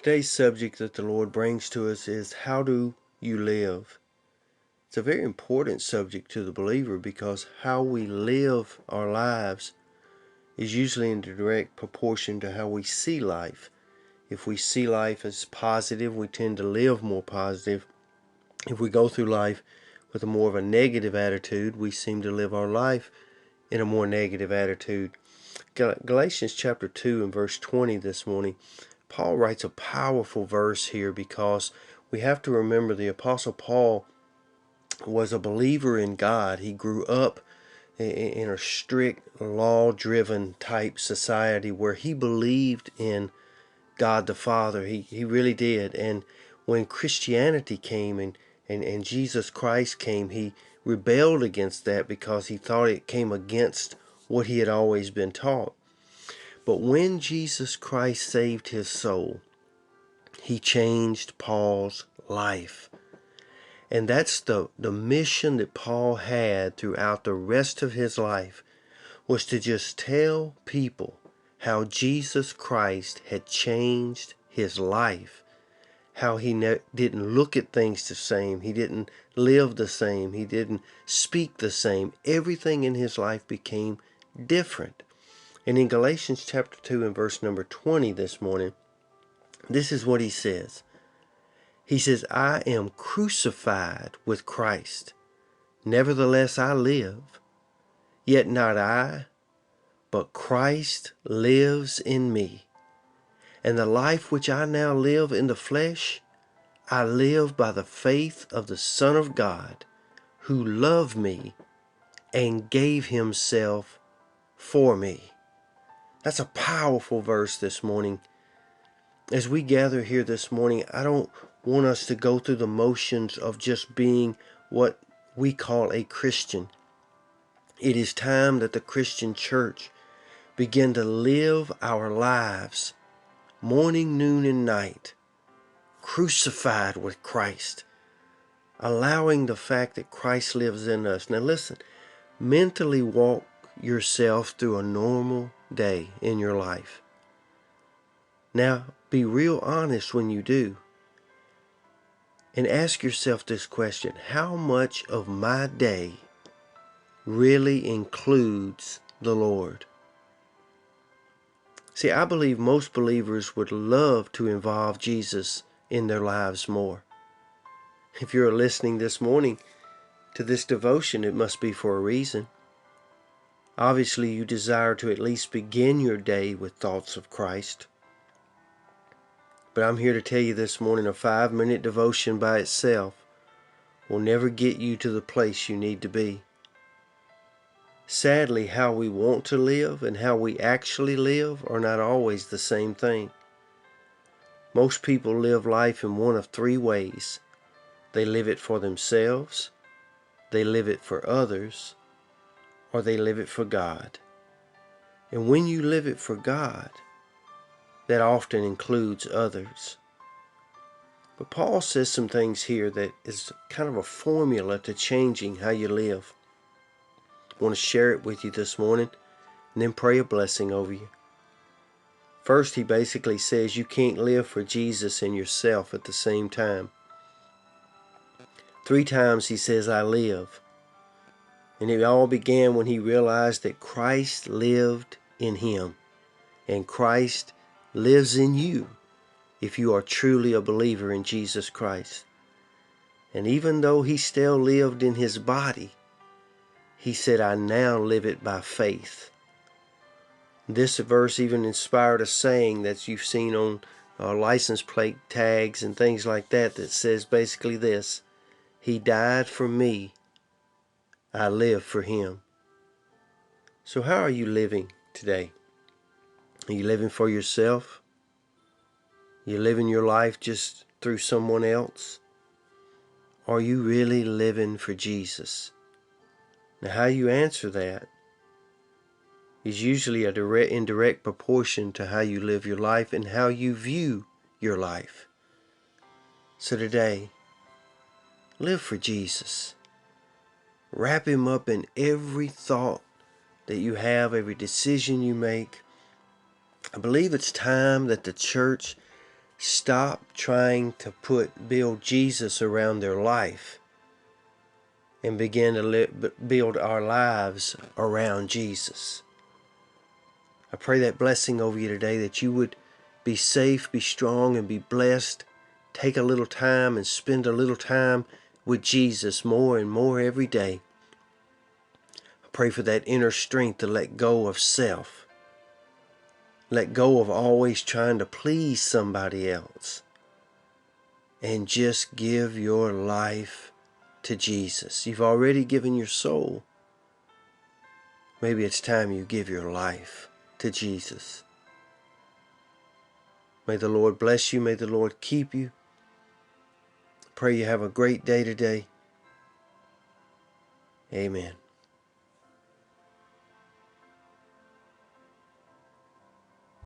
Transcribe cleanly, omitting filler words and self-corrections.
Today's subject that the Lord brings to us is how do you live? It's a very important subject to the believer because how we live our lives is usually in direct proportion to how we see life. If we see life as positive, we tend to live more positive. If we go through life with a more of a negative attitude, we seem to live our life in a more negative attitude. Galatians chapter 2 and verse 20 this morning, Paul writes a powerful verse here because we have to remember the Apostle Paul was a believer in God. He grew up in a strict, law-driven type society where he believed in God the Father. He really did. And when Christianity came and Jesus Christ came, he rebelled against that because he thought it came against what he had always been taught. But when Jesus Christ saved his soul, he changed Paul's life. And that's the mission that Paul had throughout the rest of his life, was to just tell people how Jesus Christ had changed his life, how he didn't look at things the same, he didn't live the same, he didn't speak the same. Everything in his life became different. And in Galatians chapter 2 and verse number 20 this morning, this is what he says. He says, I am crucified with Christ. Nevertheless I live. Yet not I, but Christ lives in me. And the life which I now live in the flesh, I live by the faith of the Son of God, who loved me and gave himself for me. That's a powerful verse this morning. As we gather here this morning, I don't want us to go through the motions of just being what we call a Christian. It is time that the Christian church begin to live our lives morning, noon, and night, crucified with Christ, allowing the fact that Christ lives in us. Now listen, mentally walk yourself through a normal day in your life. Now, be real honest when you do. And ask yourself this question: how much of my day really includes the Lord? See, I believe most believers would love to involve Jesus in their lives more. If you're listening this morning to this devotion, it must be for a reason. Obviously, you desire to at least begin your day with thoughts of Christ. But I'm here to tell you this morning, a 5-minute devotion by itself will never get you to the place you need to be. Sadly, how we want to live and how we actually live are not always the same thing. Most people live life in one of 3 ways. They live it for themselves, they live it for others, or they live it for God. And when you live it for God, that often includes others. But Paul says some things here that is kind of a formula to changing how you live. I want to share it with you this morning and then pray a blessing over you. First, he basically says you can't live for Jesus and yourself at the same time. 3 times he says, I live. And it all began when he realized that Christ lived in him. And Christ lives in you if you are truly a believer in Jesus Christ. And even though he still lived in his body, he said, I now live it by faith. This verse even inspired a saying that you've seen on license plate tags and things like that that says basically this: He died for me, I live for him. So how are you living today? Are you living for yourself? Are you living your life just through someone else? Are you really living for Jesus? Now, how you answer that is usually in direct proportion to how you live your life and how you view your life. So today, live for Jesus. Wrap him up in every thought that you have, every decision you make. I believe it's time that the church stop trying to build Jesus around their life and begin to build our lives around Jesus. I pray that blessing over you today, that you would be safe, be strong, and be blessed. Take a little time and spend a little time with Jesus more and more every day. I pray for that inner strength to let go of self. Let go of always trying to please somebody else. And just give your life to Jesus. You've already given your soul. Maybe it's time you give your life to Jesus. May the Lord bless you. May the Lord keep you. Pray you have a great day today. Amen.